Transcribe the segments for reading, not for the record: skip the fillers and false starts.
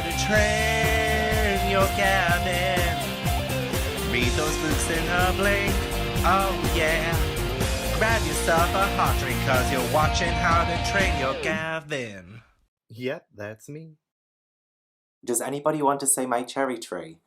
to train your Gavin. Read those books in a blink, oh yeah. Grab yourself a hot drink cause you're watching How to Train Your Gavin. Yep, that's me. Does anybody want to say my cherry tree?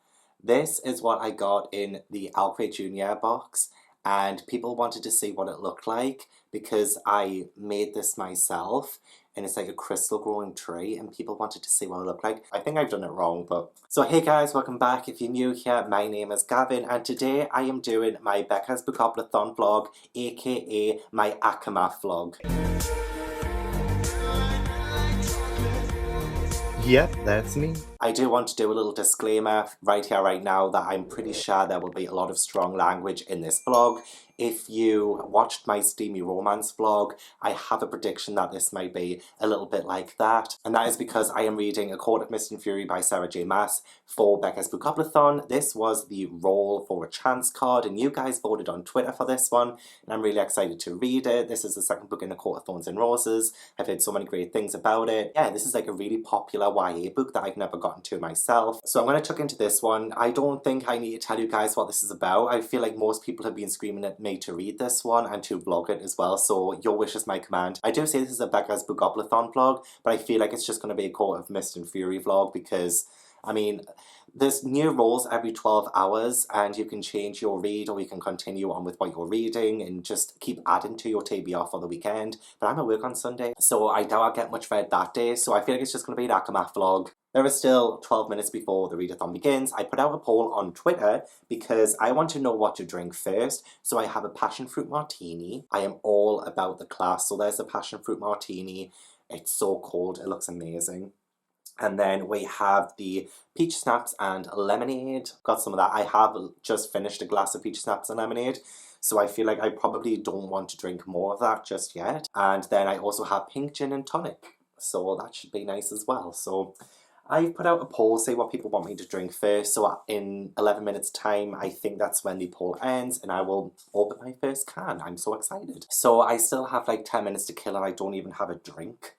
This is what I got in the OwlCrate Jr box, and people wanted to see what it looked like because I made this myself, and it's like a crystal growing tree, and people wanted to see what it looked like. I think I've done it wrong, but... So hey guys, welcome back. If you're new here, my name is Gavin, and today I am doing my Becca's Bookoblathon vlog, aka my ACOMAF vlog. Yep, that's me. I do want to do a little disclaimer right here, right now, that I'm pretty sure there will be a lot of strong language in this vlog. If you watched my Steamy Romance vlog, I have a prediction that this might be a little bit like that. And that is because I am reading A Court of Mist and Fury by Sarah J Maas for Becca's Bookoblathon. This was the role for a chance card, and you guys voted on Twitter for this one, and I'm really excited to read it. This is the second book in A Court of Thorns and Roses. I've heard so many great things about it. Yeah, this is like a really popular YA book that I've never gotten to myself. So I'm going to tuck into this one. I don't think I need to tell you guys what this is about. I feel like most people have been screaming at me to read this one and to vlog it as well, so your wish is my command. I do say this is a Becca's Bookoblathon vlog, but I feel like it's just going to be a Court of Mist and Fury vlog because, I mean, there's new roles every 12 hours and you can change your read or you can continue on with what you're reading and just keep adding to your TBR for the weekend. But I'm at work on Sunday, so I doubt I'll get much read that day, so I feel like it's just going to be an ACOMAF vlog. There is still 12 minutes before the readathon begins. I put out a poll on Twitter because I want to know what to drink first. So I have a passion fruit martini. I am all about the class. So there's a passion fruit martini. It's so cold. It looks amazing. And then we have the peach schnapps and lemonade. Got some of that. I have just finished a glass of peach schnapps and lemonade, so I feel like I probably don't want to drink more of that just yet. And then I also have pink gin and tonic, so that should be nice as well. So I've put out a poll, say what people want me to drink first, so in 11 minutes time, I think that's when the poll ends, and I will open my first can. I'm so excited. So I still have like 10 minutes to kill, and I don't even have a drink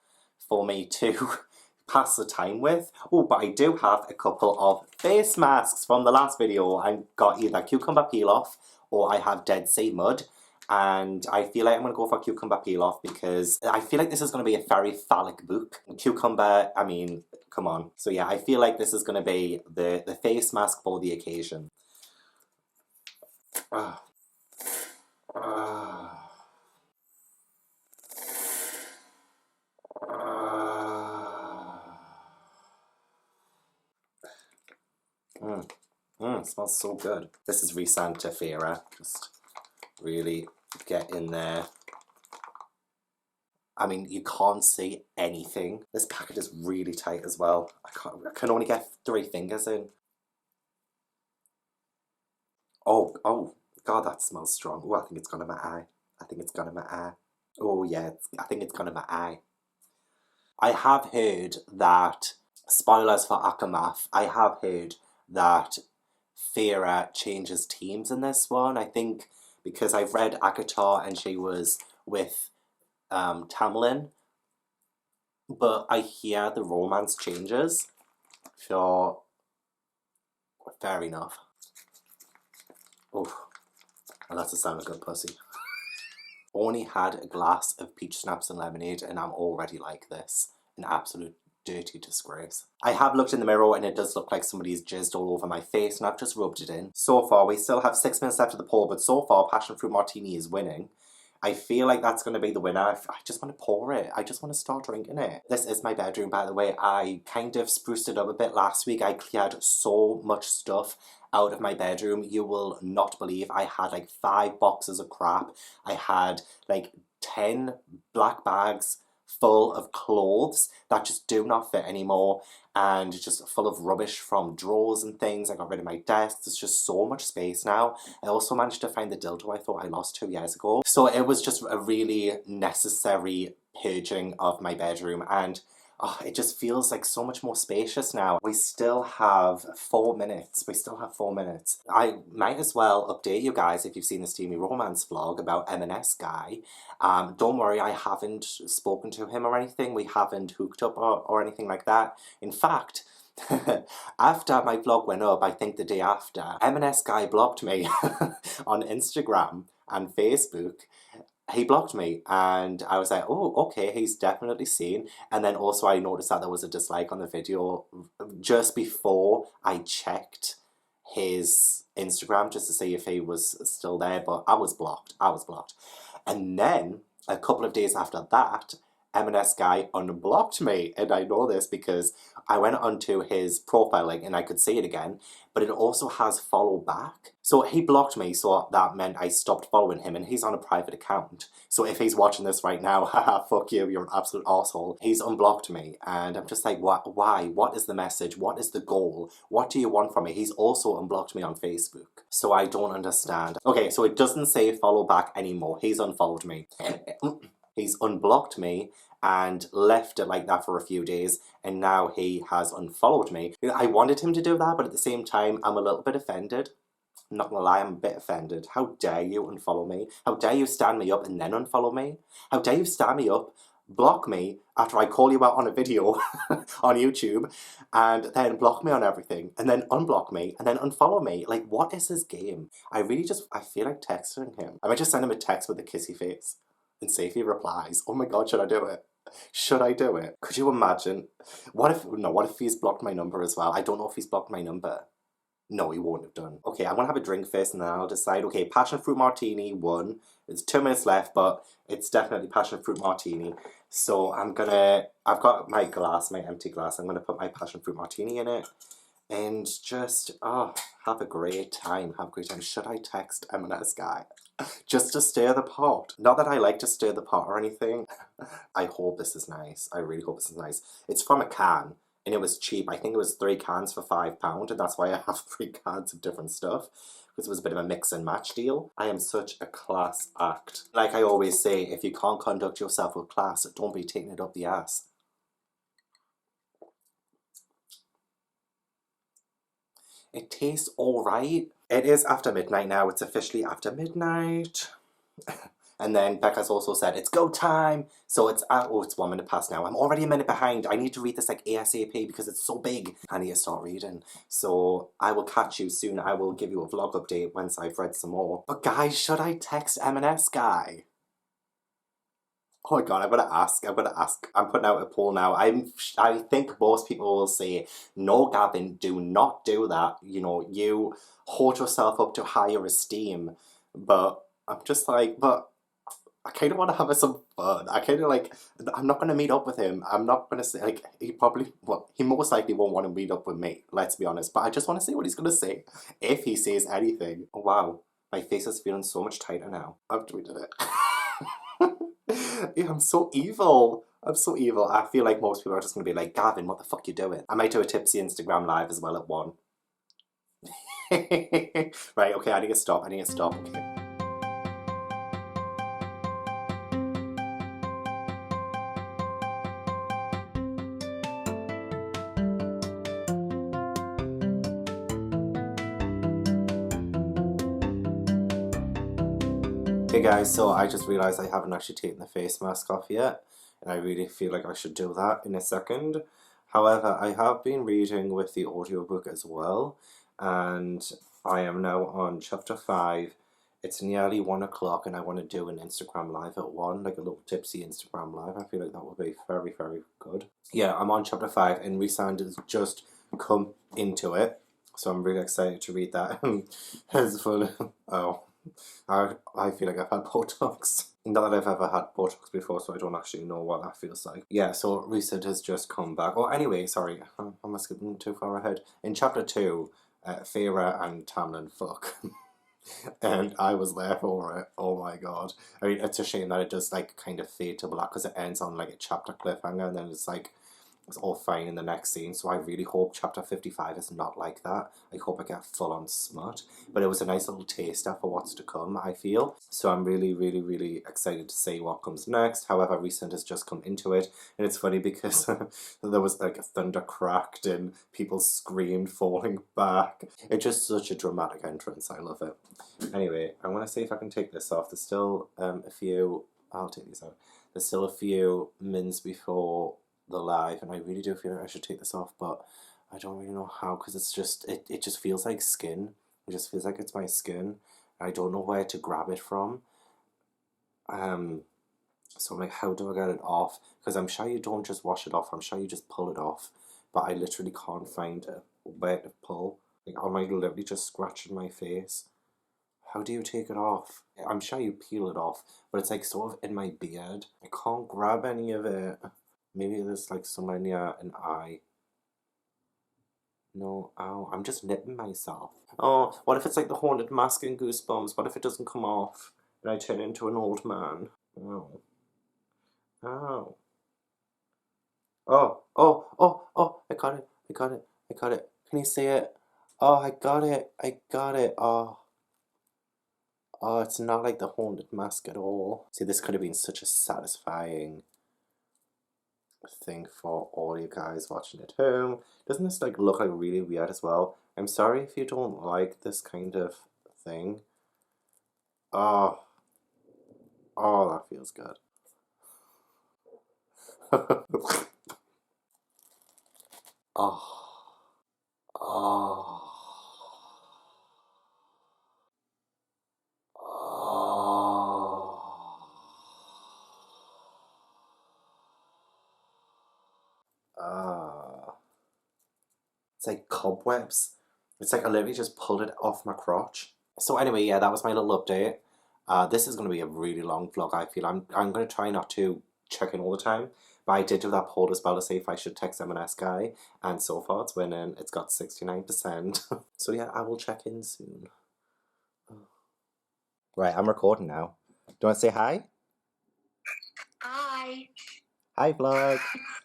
for me to pass the time with. Oh, but I do have a couple of face masks from the last video. I got either cucumber peel off or I have Dead Sea mud, and I feel like I'm going to go for cucumber peel off because I feel like this is going to be a very phallic book. Cucumber, I mean, come on. So yeah, I feel like this is going to be the face mask for the occasion. It smells so good. This is Rhysand to Fira. Just really get in there. I mean, you can't see anything. This packet is really tight as well. I can only get 3 fingers in. Oh, God, that smells strong. Oh, I think it's gone in my eye. I think it's gone in my eye. Oh, yeah, I think it's gone in my eye. I have heard that, spoilers for ACOMAF, I have heard that Fira changes teams in this one. I think because I've read ACOTAR and she was with Tangle, but I hear the romance changes, so fair enough. Oh, and that's the sound of good pussy. Only had a glass of peach schnapps and lemonade and I'm already like this. An absolute dirty disgrace. I have looked in the mirror and it does look like somebody's jizzed all over my face and I've just rubbed it in. So far, we still have 6 minutes left of the poll, but so far Passion Fruit Martini is winning. I feel like that's going to be the winner. I just want to pour it. I just want to start drinking it. This is my bedroom, by the way. I kind of spruced it up a bit last week. I cleared so much stuff out of my bedroom. You will not believe I had like 5 boxes of crap. I had like 10 black bags full of clothes that just do not fit anymore, and just full of rubbish from drawers and things. I got rid of my desk. There's just so much space now. I also managed to find the dildo I thought I lost 2 years ago. So it was just a really necessary purging of my bedroom, and Oh, it just feels like so much more spacious now. We still have 4 minutes. We still have 4 minutes. I might as well update you guys if you've seen the Steamy Romance vlog about M&S guy. Don't worry, I haven't spoken to him or anything. We haven't hooked up or anything like that. In fact, after my vlog went up, I think the day after, M&S guy blocked me on Instagram and Facebook. He blocked me, and I was like, oh, okay, he's definitely seen. And then also I noticed that there was a dislike on the video just before I checked his Instagram just to see if he was still there, but I was blocked. And then a couple of days after that, M&S guy unblocked me, and I know this because I went onto his profile link and I could see it again, but it also has follow back. So he blocked me, so that meant I stopped following him, and he's on a private account. So if he's watching this right now, haha, fuck you, you're an absolute asshole. He's unblocked me, and I'm just like, what? Why? What is the message? What is the goal? What do you want from me? He's also unblocked me on Facebook. So I don't understand. Okay, so it doesn't say follow back anymore. He's unfollowed me. He's unblocked me and left it like that for a few days, and now he has unfollowed me. I wanted him to do that, but at the same time, I'm a little bit offended. I'm not gonna lie, I'm a bit offended. How dare you unfollow me? How dare you stand me up and then unfollow me? How dare you stand me up, block me after I call you out on a video on YouTube, and then block me on everything, and then unblock me, and then unfollow me? Like, what is this game? I feel like texting him. I might just send him a text with a kissy face and see if he replies. Oh my god, should I do it? Should I do it? Could you imagine? What if he's blocked my number as well? I don't know if he's blocked my number. No, he won't have done. Okay, I'm gonna have a drink first and then I'll decide. Okay, passion fruit martini, 1. It's 2 minutes left, but it's definitely passion fruit martini. So I've got my glass, my empty glass. I'm gonna put my passion fruit martini in it. And just, have a great time. Should I text M&S guy? Just to stir the pot. Not that I like to stir the pot or anything. I hope this is nice. I really hope this is nice. It's from a can, and it was cheap. I think it was 3 cans for £5, and that's why I have 3 cans of different stuff, because it was a bit of a mix and match deal. I am such a class act. Like I always say, if you can't conduct yourself with class, don't be taking it up the ass. It tastes alright. It is after midnight now. It's officially after midnight. And then Becca's also said, it's go time. So it's 1 minute past now. I'm already a minute behind. I need to read this like ASAP because it's so big. I need to start reading. So I will catch you soon. I will give you a vlog update once I've read some more. But guys, should I text M&S guy? Oh my god, I'm gonna ask. I'm putting out a poll now. I think most people will say, no, Gavin, do not do that. You know, you hold yourself up to higher esteem. But I'm just like, but I kind of want to have some fun. I kind of like, I'm not going to meet up with him. I'm not going to say, like, he most likely won't want to meet up with me, let's be honest. But I just want to see what he's going to say, if he says anything. Oh, wow. My face is feeling so much tighter now. I've tweeted it. Yeah, I'm so evil. I'm so evil. I feel like most people are just going to be like, Gavin, what the fuck you doing? I might do a tipsy Instagram live as well at 1. Right, okay, I need to stop. Okay. Hey guys, so I just realised I haven't actually taken the face mask off yet, and I really feel like I should do that in a second. However, I have been reading with the audiobook as well, and I am now on chapter 5. It's nearly 1 o'clock and I want to do an Instagram live at 1, like a little tipsy Instagram live. I feel like that would be very, very good. Yeah, I'm on chapter 5 and Rhysand has just come into it, so I'm really excited to read that. It's full. Oh. I feel like I've had Botox. Not that I've ever had Botox before, so I don't actually know what that feels like. Yeah, so Rhysand has just come back. Oh, anyway, sorry, I'm skipping too far ahead. In chapter 2, Feyre and Tamlin fuck. And I was there for it. Oh my god. I mean, it's a shame that it does like kind of fade to black because it ends on like a chapter cliffhanger, and then it's like it's all fine in the next scene, so I really hope chapter 55 is not like that. I hope I get full on smut, but it was a nice little taster for what's to come, I feel. So I'm really, really, really excited to see what comes next. However, Rhysand has just come into it, and it's funny because there was like a thunder cracked and people screamed falling back. It's just such a dramatic entrance. I love it. Anyway, I want to see if I can take this off. There's still a few... I'll take these out. There's still a few mins before the live, and I really do feel like I should take this off, but I don't really know how, because it's just it just feels like skin. It just feels like it's my skin. I don't know where to grab it from. So I'm like, how do I get it off? Because I'm sure you don't just wash it off. I'm sure you just pull it off, but I literally can't find where to pull. Like, am I literally just scratching my face? How do you take it off? I'm sure you peel it off, but it's like sort of in my beard. I can't grab any of it. Maybe there's like somewhere near an eye. No, ow, I'm just nipping myself. Oh, what if it's like the haunted mask in Goosebumps? What if it doesn't come off and I turn into an old man? Oh. Ow. Oh, I got it. Can you see it? Oh, I got it. Oh, it's not like the haunted mask at all. See, this could have been such a satisfying thing for all you guys watching at home. Doesn't this like look like really weird as well? I'm sorry if you don't like this kind of thing. Oh, that feels good. Oh. It's like cobwebs. It's like I literally just pulled it off my crotch. So anyway, yeah, that was my little update. This is going to be a really long vlog, I feel. I'm going to try not to check in all the time. But I did do that poll as well to see if I should text M&S guy. And so far it's winning. It's got 69%. So yeah, I will check in soon. Right, I'm recording now. Do you want to say hi? Hi. Hi, vlog.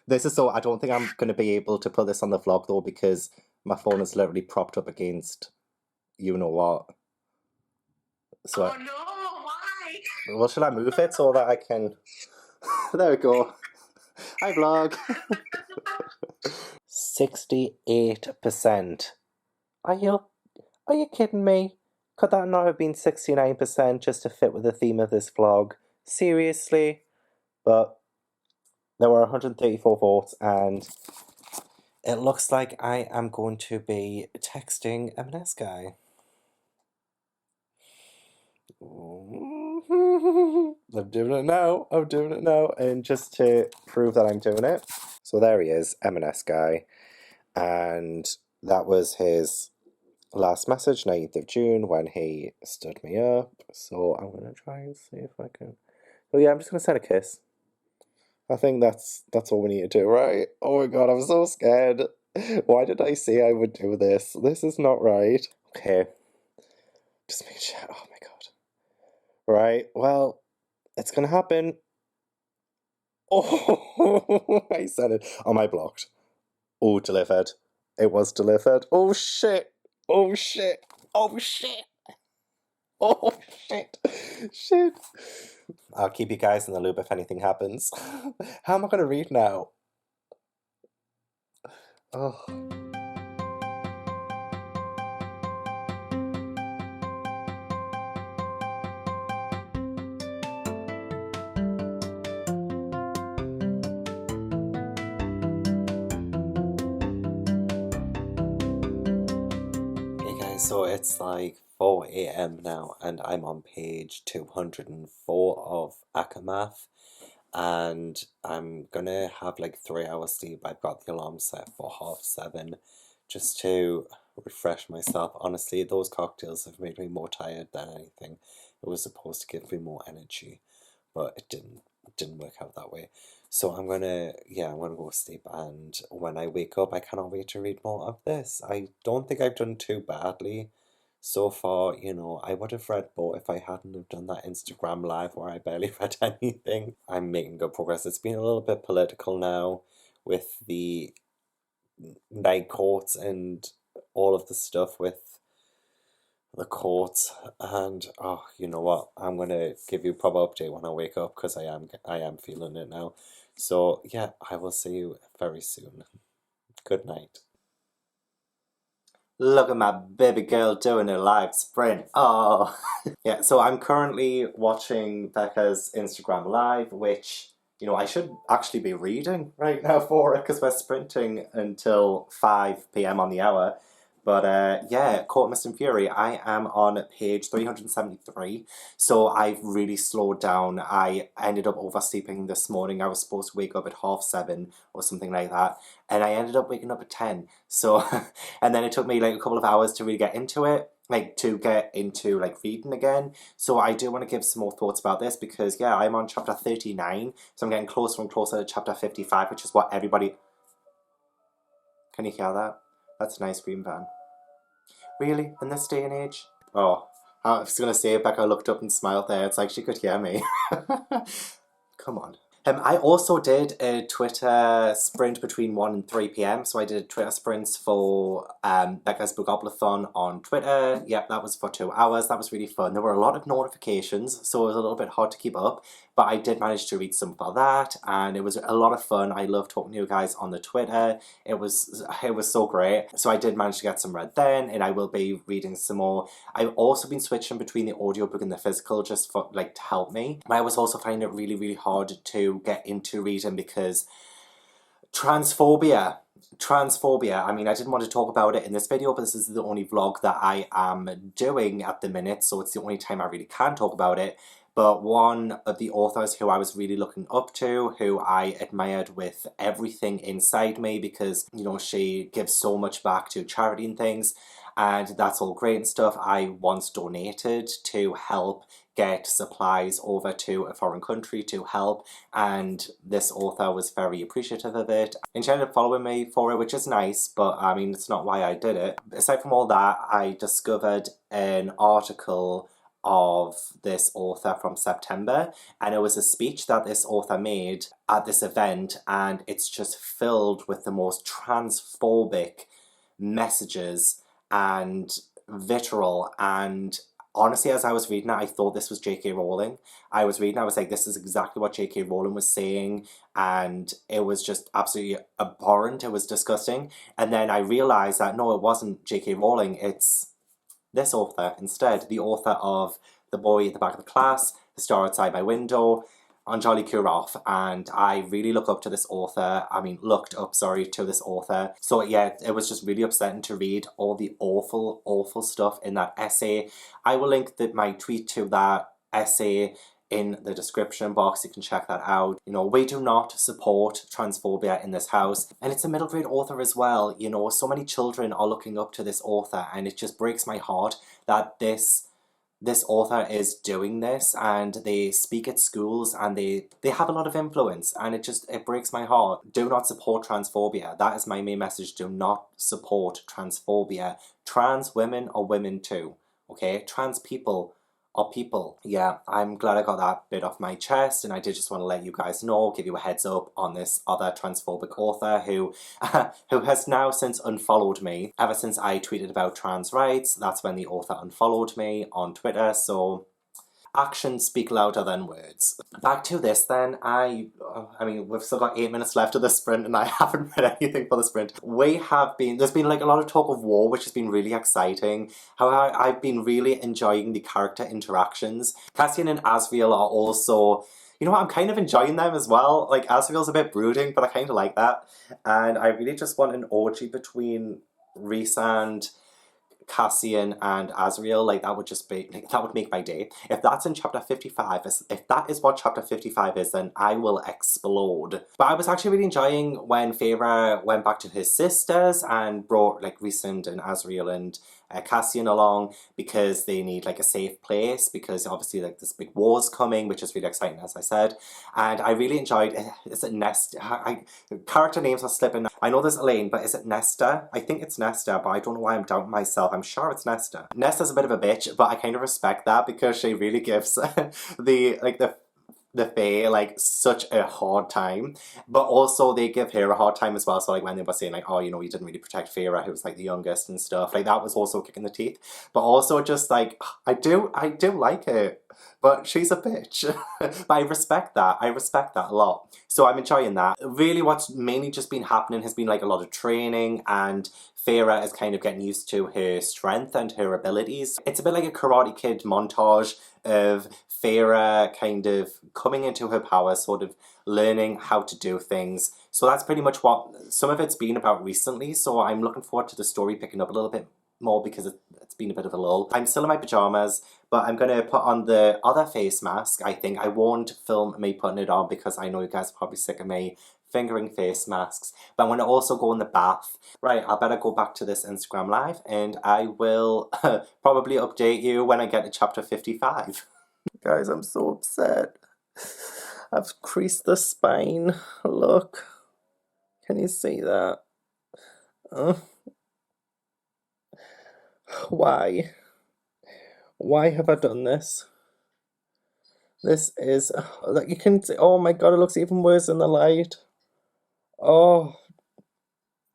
This is so... I don't think I'm going to be able to put this on the vlog, though, because my phone is literally propped up against you-know-what. So Oh, no, why? Well, should I move it so that I can... There we go. Hi, vlog. 68%. Are you kidding me? Could that not have been 69% just to fit with the theme of this vlog? Seriously? But there were 134 votes, and it looks like I am going to be texting M&S guy. I'm doing it now, and just to prove that I'm doing it. So there he is, M&S guy, and that was his last message, 9th of June, when he stood me up. So I'm going to try and see if I can... Oh yeah, I'm just going to send a kiss. I think that's all we need to do, right? Oh my god, I'm so scared. Why did I say I would do this? This is not right. Okay. Just make sure. Oh my god. Right, well, it's gonna happen. Oh, I said it. Am I blocked? Oh, delivered. It was delivered. Oh shit. Oh shit. Oh shit. Oh shit. Shit. I'll keep you guys in the loop if anything happens. How am I gonna read now? Oh. So it's like 4 AM now, and I'm on page 204 of ACOMAF, and I'm gonna have like 3 hours sleep. I've got the alarm set for 7:30 just to refresh myself. Honestly, those cocktails have made me more tired than anything. It was supposed to give me more energy, but it didn't work out that way. So I'm gonna go sleep, and when I wake up, I cannot wait to read more of this. I don't think I've done too badly so far. You know, I would have read more if I hadn't have done that Instagram live where I barely read anything. I'm making good progress. It's been a little bit political now with the night courts and all of the stuff with the courts. And oh, you know what, I'm gonna give you a proper update when I wake up, because I am feeling it now. So yeah, I will see you very soon. Good night. Look at my baby girl doing a live sprint. Oh. Yeah, so I'm currently watching Becca's Instagram Live, which, you know, I should actually be reading right now for it, because we're sprinting until 5 p.m. on the hour. But yeah, Court Mist and Fury, I am on page 373, so I've really slowed down. I ended up oversleeping this morning. I was supposed to wake up at 7:30 or something like that, and I ended up waking up at 10. So, and then it took me like a couple of hours to really get into it, like to get into like reading again. So I do want to give some more thoughts about this, because yeah, I'm on chapter 39, so I'm getting closer and closer to chapter 55, which is what everybody... Can you hear that? That's an ice cream van. Really? In this day and age? Oh, I was going to say, Becca looked up and smiled there. It's like she could hear me. Come on. I also did a Twitter sprint between 1 and 3 p.m. So I did Twitter sprints for Becca's Bookathon on Twitter. Yep, that was for 2 hours. That was really fun. There were a lot of notifications, so it was a little bit hard to keep up. But I did manage to read some for that, and it was a lot of fun. I love talking to you guys on the Twitter. It was so great. So I did manage to get some read then, and I will be reading some more. I've also been switching between the audiobook and the physical, just for like to help me. I was also finding it really, really hard to get into reading because transphobia, I mean, I didn't want to talk about it in this video, but this is the only vlog that I am doing at the minute, so it's the only time I really can talk about it. But one of the authors who I was really looking up to, who I admired with everything inside me, because, you know, she gives so much back to charity and things, and that's all great and stuff. I once donated to help get supplies over to a foreign country to help, and this author was very appreciative of it, and she ended up following me for it, which is nice, but I mean, it's not why I did it. Aside from all that, I discovered an article of this author from September, and it was a speech that this author made at this event, and it's just filled with the most transphobic messages and vitriol. And honestly, as I was reading it, I thought this was J.K. Rowling. I was reading, I was like, this is exactly what J.K. Rowling was saying, and it was just absolutely abhorrent. It was disgusting. And then I realised that no, it wasn't J.K. Rowling, it's this author instead, the author of The Boy at the Back of the Class, The Star Outside My Window, Anjali Kurov, and I really looked up to this author. So yeah, it was just really upsetting to read all the awful, awful stuff in that essay. I will link my tweet to that essay in the description box. You can check that out. You know, we do not support transphobia in this house, and it's a middle grade author as well. You know, so many children are looking up to this author, and it just breaks my heart that this author is doing this, and they speak at schools, and they have a lot of influence, and it breaks my heart. Do not support transphobia. That is my main message. Do not support transphobia. Trans women are women too, okay? Trans people are people. Yeah, I'm glad I got that bit off my chest, and I did just want to let you guys know, give you a heads up on this other transphobic author who has now since unfollowed me. Ever since I tweeted about trans rights, that's when the author unfollowed me on Twitter, so actions speak louder than words. Back to this then. I mean, we've still got 8 minutes left of the sprint, and I haven't read anything for the sprint. There's been like a lot of talk of war, which has been really exciting. However, I've been really enjoying the character interactions. Cassian and Asriel are also, you know what, I'm kind of enjoying them as well. Like, Asriel's a bit brooding, but I kind of like that. And I really just want an orgy between Rhysand, Cassian and Asriel. Like, that would just be, like, that would make my day. If that's in chapter 55, if that is what chapter 55 is, then I will explode. But I was actually really enjoying when Feyre went back to his sisters and brought like Rhysand and Asriel and Cassian along, because they need like a safe place, because obviously like this big war's coming, which is really exciting, as I said. And I really enjoyed, is it Nesta? Character names are slipping. I know there's Elaine, but is it Nesta? I think it's Nesta, but I don't know why I'm doubting myself. I'm sure it's Nesta. Nesta's a bit of a bitch, but I kind of respect that, because she really gives the the Fae like such a hard time, but also they give her a hard time as well. So like when they were saying like, oh, you know, you didn't really protect Feyre, who was like the youngest and stuff, like that was also a kick in the teeth. But also just like I do like her, but she's a bitch. But I respect that. I respect that a lot. So I'm enjoying that. Really, what's mainly just been happening has been like a lot of training, and Feyre is kind of getting used to her strength and her abilities. It's a bit like a Karate Kid montage of Feyre kind of coming into her power, sort of learning how to do things. So that's pretty much what some of it's been about recently. So I'm looking forward to the story picking up a little bit more because it's been a bit of a lull. I'm still in my pajamas, but I'm going to put on the other face mask, I think. I won't film me putting it on because I know you guys are probably sick of me fingering face masks. But I'm going to also go in the bath. Right, I better go back to this Instagram live and I will probably update you when I get to chapter 55. Guys, I'm so upset. I've creased the spine. Look. Can you see that? Why? Why have I done this? This is, like you can see, oh my god, it looks even worse in the light. Oh,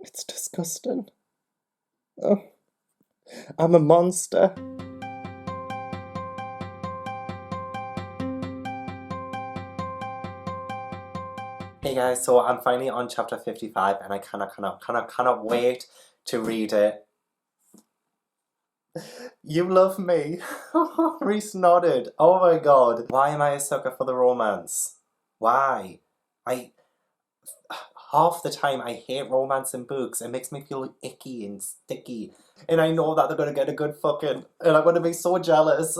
it's disgusting. Oh, I'm a monster. Hey guys, so I'm finally on chapter 55 and I cannot wait to read it. You love me. Rhys nodded. Oh my god. Why am I a sucker for the romance? Why? Half the time I hate romance in books. It makes me feel icky and sticky. And I know that they're gonna get a good fucking, and I'm gonna be so jealous.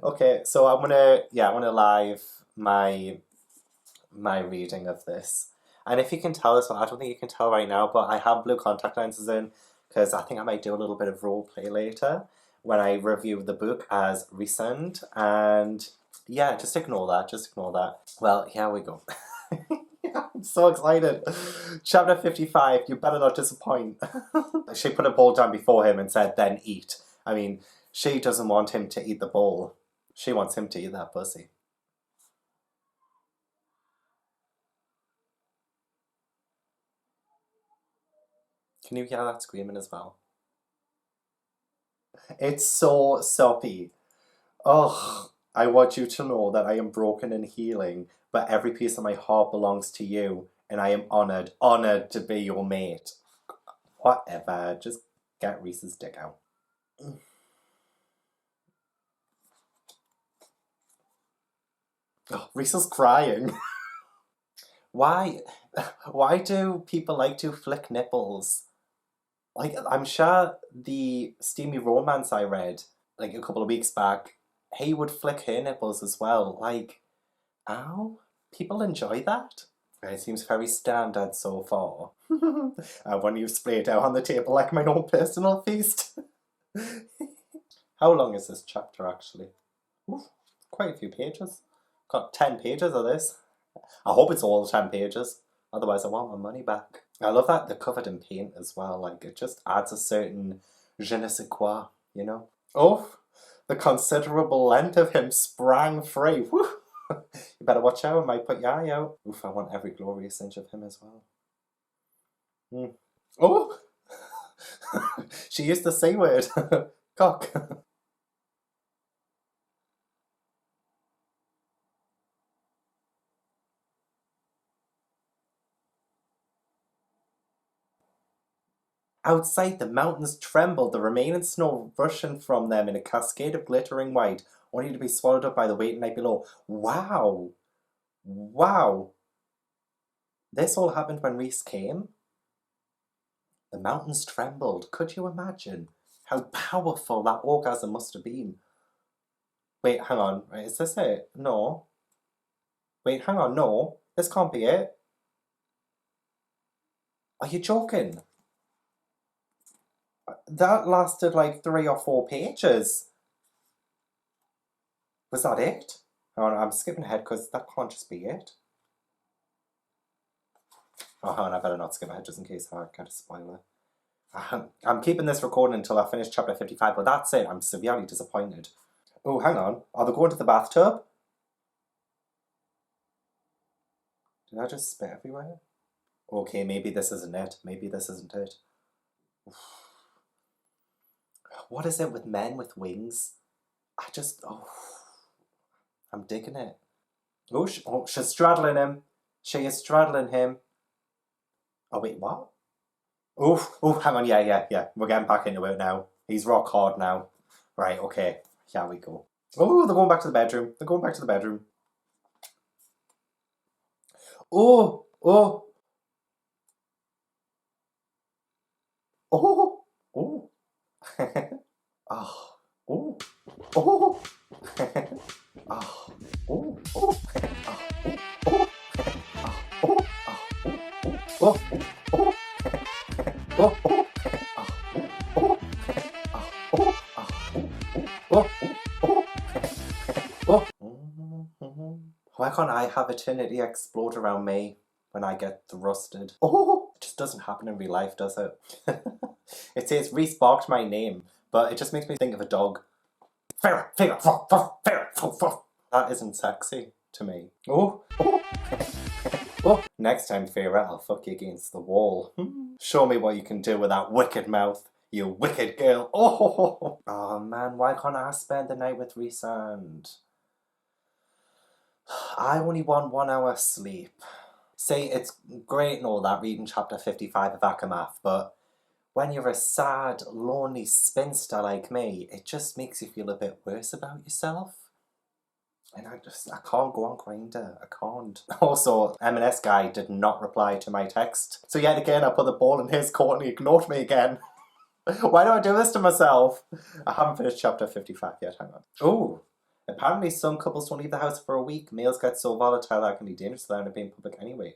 Okay, so I'm gonna live my reading of this. And if you can tell as well, I don't think you can tell right now, but I have blue contact lenses in because I think I might do a little bit of role play later when I review the book as Rhysand. And yeah, just ignore that. Well, here we go. I'm so excited. Chapter 55, you better not disappoint. She put a bowl down before him and said, then eat. I mean, she doesn't want him to eat the bowl. She wants him to eat that pussy. Can you hear that screaming as well? It's so soppy. Ugh, I want you to know that I am broken and healing, but every piece of my heart belongs to you, and I am honoured to be your mate. Whatever, just get Rhys's dick out. Oh, Rhys is crying. Why do people like to flick nipples? Like, I'm sure the steamy romance I read, like, a couple of weeks back, he would flick her nipples as well. Like, ow, people enjoy that? It seems very standard so far. When you spray it out on the table like my own personal feast. How long is this chapter, actually? Ooh, quite a few pages. Got 10 pages of this. I hope it's all 10 pages. Otherwise, I want my money back. I love that they're covered in paint as well. Like, it just adds a certain je ne sais quoi, you know? Oh, the considerable length of him sprang free. Woo! You better watch out, I might put your eye out. Oof, I want every glorious inch of him as well. Oh! She used the C word. Cock. Outside, the mountains trembled, the remaining snow rushing from them in a cascade of glittering white, only to be swallowed up by the waiting night below. Wow! Wow! This all happened when Rhys came? The mountains trembled. Could you imagine how powerful that orgasm must have been? Wait, hang on. Is this it? No. Wait, hang on. No. This can't be it. Are you joking? That lasted like 3 or 4 pages. Was that it? Hang on, I'm skipping ahead because that can't just be it. Oh, hang on, I better not skip ahead just in case I get a spoiler. I'm keeping this recording until I finish chapter 55, but that's it. I'm severely disappointed. Oh, hang on. Are they going to the bathtub? Did I just spit everywhere? Okay, maybe this isn't it. Maybe this isn't it. What is it with men with wings? I'm digging it. Oh, she's straddling him. She is straddling him. Oh, wait, what? Oh, hang on, yeah. We're getting back into it now. He's rock hard now. Right, okay. Here we go. Oh, they're going back to the bedroom. Oh. Oh. Oh. Oh. Oh. Oh. Why can't I have eternity explode around me when I get thrusted? Oh, it just doesn't happen in real life, does it? It says Rhys barked my name, but it just makes me think of a dog. That isn't sexy to me. Oh. Next time, Farah, I'll fuck you against the wall. Show me what you can do with that wicked mouth, you wicked girl. Oh man, why can't I spend the night with Rhysand? I only want 1 hour sleep. See, it's great and all that, reading chapter 55 of ACOMAF, but when you're a sad, lonely spinster like me, it just makes you feel a bit worse about yourself. And I can't go on Grindr. I can't. Also, M&S guy did not reply to my text. So yet again, I put the ball in his court and he ignored me again. Why do I do this to myself? I haven't finished chapter 55 yet, hang on. Oh. Apparently some couples don't leave the house for a week. Males get so volatile that it can be dangerous to them to be in public anyway.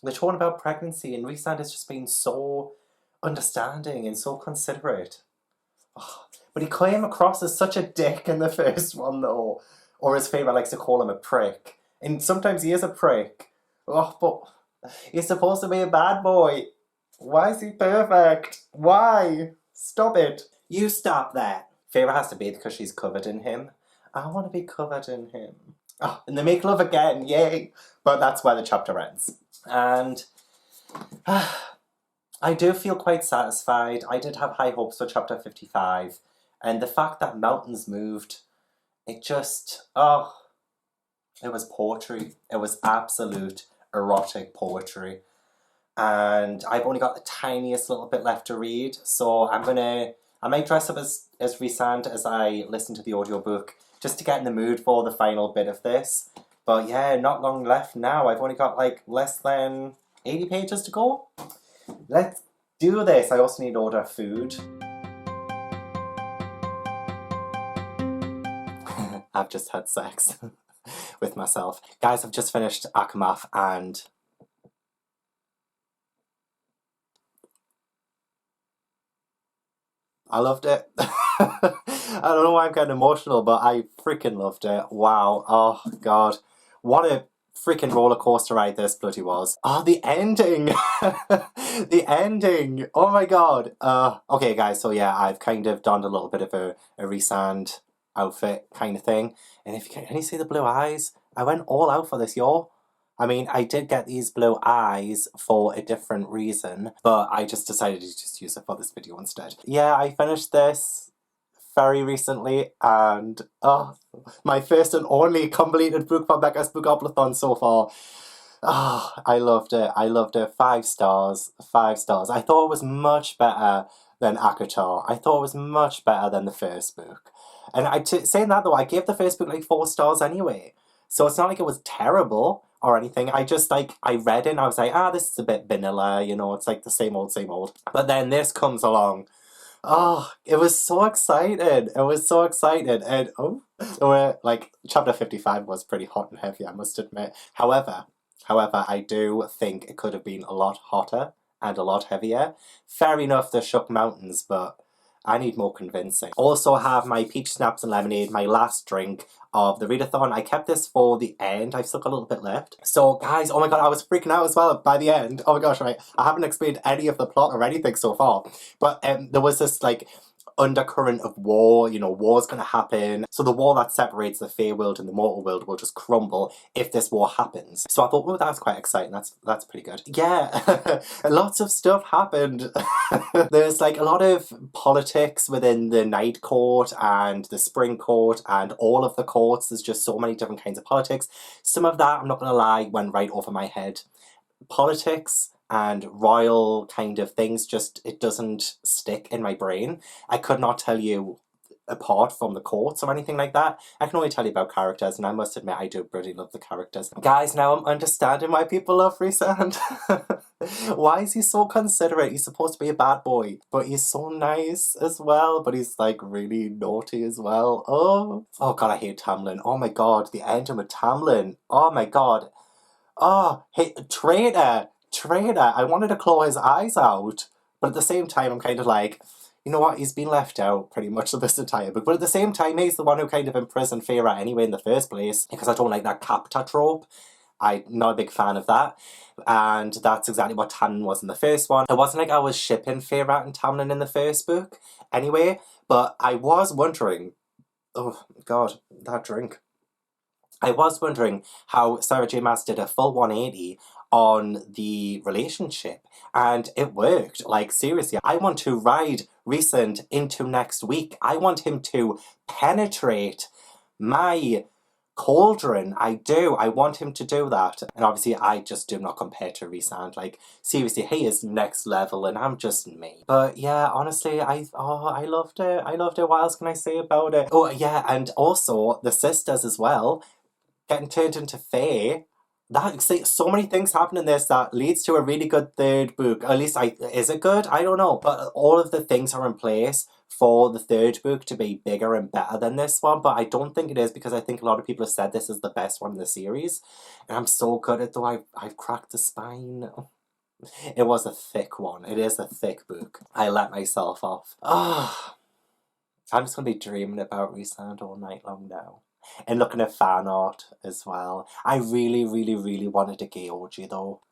They're talking about pregnancy and Rhysand has just been so understanding and so considerate. But he came across as such a dick in the first one though. Or his favourite likes to call him a prick. And sometimes he is a prick. But he's supposed to be a bad boy. Why is he perfect? Why? Stop it. You stop that. Farah has to bathe because she's covered in him. I want to be covered in him. And they make love again, yay. But that's where the chapter ends. And I do feel quite satisfied. I did have high hopes for chapter 55. And the fact that mountains moved, it just, it was poetry. It was absolute erotic poetry. And I've only got the tiniest little bit left to read. So I might dress up as Rhysand as I listen to the audiobook just to get in the mood for the final bit of this. But yeah, not long left now. I've only got like less than 80 pages to go. Let's do this. I also need to order food. I've just had sex with myself. Guys, I've just finished ACOMAF and I loved it. I don't know why I'm getting emotional, but I freaking loved it. Wow. Oh, God. What a freaking roller coaster ride this bloody was. Oh, the ending. The ending. Oh, my God. Okay, guys. So, yeah, I've kind of donned a little bit of a Rhysand outfit kind of thing. And if you can you see the blue eyes? I went all out for this, y'all. I mean, I did get these blue eyes for a different reason, but I just decided to just use it for this video instead. Yeah, I finished this very recently, and my first and only completed book from Becca's Bookathon so far. I loved it. I loved it. 5 stars. 5 stars. I thought it was much better than ACOTAR. I thought it was much better than the first book. And saying that though, I gave the first book like 4 stars anyway. So it's not like it was terrible or anything. I just I read it and I was like, this is a bit vanilla, you know, it's like the same old, same old. But then this comes along. It was so excited. It was so excited. And like chapter 55 was pretty hot and heavy, I must admit. However, I do think it could have been a lot hotter and a lot heavier. Fair enough, the shook mountains, but I need more convincing. Also have my peach snaps and lemonade, my last drink of the readathon. I kept this for the end. I've still got a little bit left. So guys, oh my god, I was freaking out as well by the end. Oh my gosh, right. I haven't explained any of the plot or anything so far. But there was this like undercurrent of war, you know, war's gonna happen. So the wall that separates the Fae world and the mortal world will just crumble if this war happens. So I thought, well, that's quite exciting. That's pretty good. Yeah, lots of stuff happened. There's like a lot of politics within the Night Court and the Spring Court and all of the courts. There's just so many different kinds of politics. Some of that, I'm not gonna lie, went right over my head. Politics and royal kind of things, just, it doesn't stick in my brain. I could not tell you apart from the courts or anything like that. I can only tell you about characters, and I must admit I do pretty love the characters. Guys, now I'm understanding why people love Rhysand. Why is he so considerate? He's supposed to be a bad boy, but he's so nice as well, but he's like really naughty as well. Oh god, I hate Tamlin. Oh my god, the ending with Tamlin. Oh my god. Oh, hey, traitor! I wanted to claw his eyes out, but at the same time I'm kind of like, you know what, he's been left out pretty much of this entire book. But at the same time, he's the one who kind of imprisoned Feyre anyway in the first place, because I don't like that captor trope. I'm not a big fan of that. And that's exactly what Tamlin was in the first one. It wasn't like I was shipping Feyre and Tamlin in the first book anyway, but I was wondering, oh god, that drink. I was wondering how Sarah J Maas did a full 180 on the relationship, and it worked. Like, seriously, I want to ride Rhysand into next week. I want him to penetrate my cauldron. I do. I want him to do that. And obviously I just do not compare to Rhysand. Like, seriously, he is next level and I'm just me. But yeah, honestly, I loved it. I loved it. What else can I say about it? Oh yeah, and also the sisters as well, getting turned into Fae. So many things happen in this that leads to a really good third book. At least, is it good? I don't know. But all of the things are in place for the third book to be bigger and better than this one. But I don't think it is, because I think a lot of people have said this is the best one in the series. And I'm so good at it, though. I've cracked the spine. It was a thick one. It is a thick book. I let myself off. I'm just going to be dreaming about Rhysand all night long now. And looking at fan art as well. I really, really, really wanted a gay orgy though.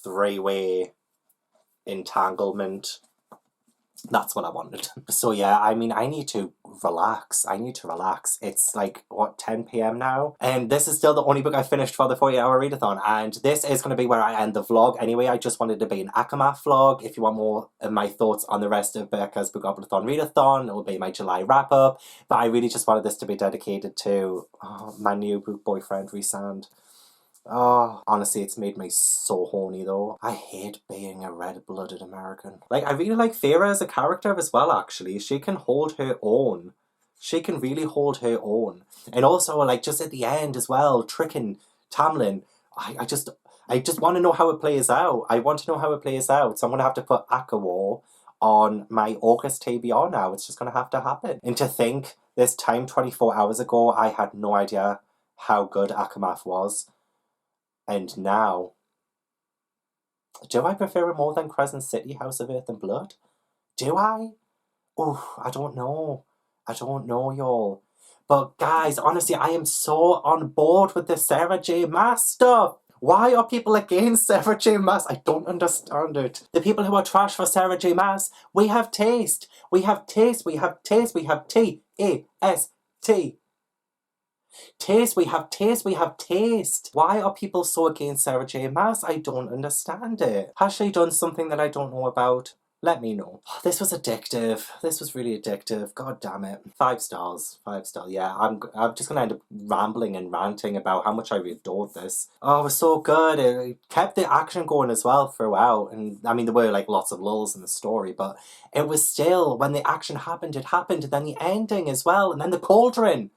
3-way entanglement. That's what I wanted. So yeah, I mean, I need to relax. It's like, what, 10 p.m. now? And this is still the only book I finished for the 48-hour readathon. And this is going to be where I end the vlog. Anyway, I just wanted to be an ACOMAF vlog. If you want more of my thoughts on the rest of Becca's Bookathon readathon, it will be my July wrap-up. But I really just wanted this to be dedicated to my new book boyfriend, Rhysand. Oh, honestly, it's made me so horny though. I hate being a red-blooded American. Like, I really like Feyre as a character as well, actually. She can hold her own. She can really hold her own. And also, like, just at the end as well, tricking Tamlin. I just want to know how it plays out. I want to know how it plays out. So I'm going to have to put ACOWAR on my August TBR now. It's just going to have to happen. And to think, this time 24 hours ago, I had no idea how good ACOMAF was. And now, do I prefer it more than Crescent City, House of Earth and Blood? Do I? Oh, I don't know. Y'all. But guys, honestly, I am so on board with the Sarah J Maas stuff. Why are people against Sarah J Maas? I don't understand it. The people who are trash for Sarah J Maas, we have taste. We have taste. We have taste. We have T-A-S-T. Taste, we have taste, we have taste. Why are people so against Sarah J Maas? I don't understand it. Has she done something that I don't know about? Let me know. This was addictive. This was really addictive. God damn it. 5 stars. 5 stars. Yeah, I'm just gonna end up rambling and ranting about how much I adored this. Oh, it was so good. It kept the action going as well throughout. And I mean, there were like lots of lulls in the story, but it was still, when the action happened, it happened. And then the ending as well. And then the cauldron.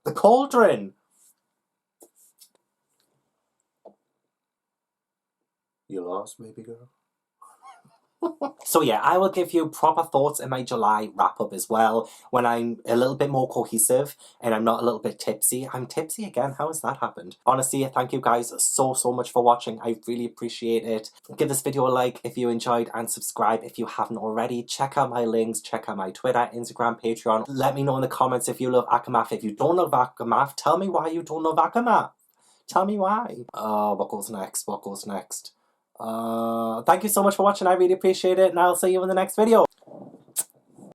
The cauldron! You lost, baby girl? So yeah, I will give you proper thoughts in my July wrap-up as well, when I'm a little bit more cohesive and I'm not a little bit tipsy. I'm tipsy again, how has that happened? Honestly, thank you guys so much for watching. I really appreciate it. Give this video a like if you enjoyed, and subscribe if you haven't already. Check out my links, check out my Twitter, Instagram, Patreon. Let me know in the comments if you love ACOMAF. If you don't love ACOMAF, tell me why you don't love ACOMAF. Tell me why. What goes next? What goes next? Thank you so much for watching. I really appreciate it, and I'll see you in the next video.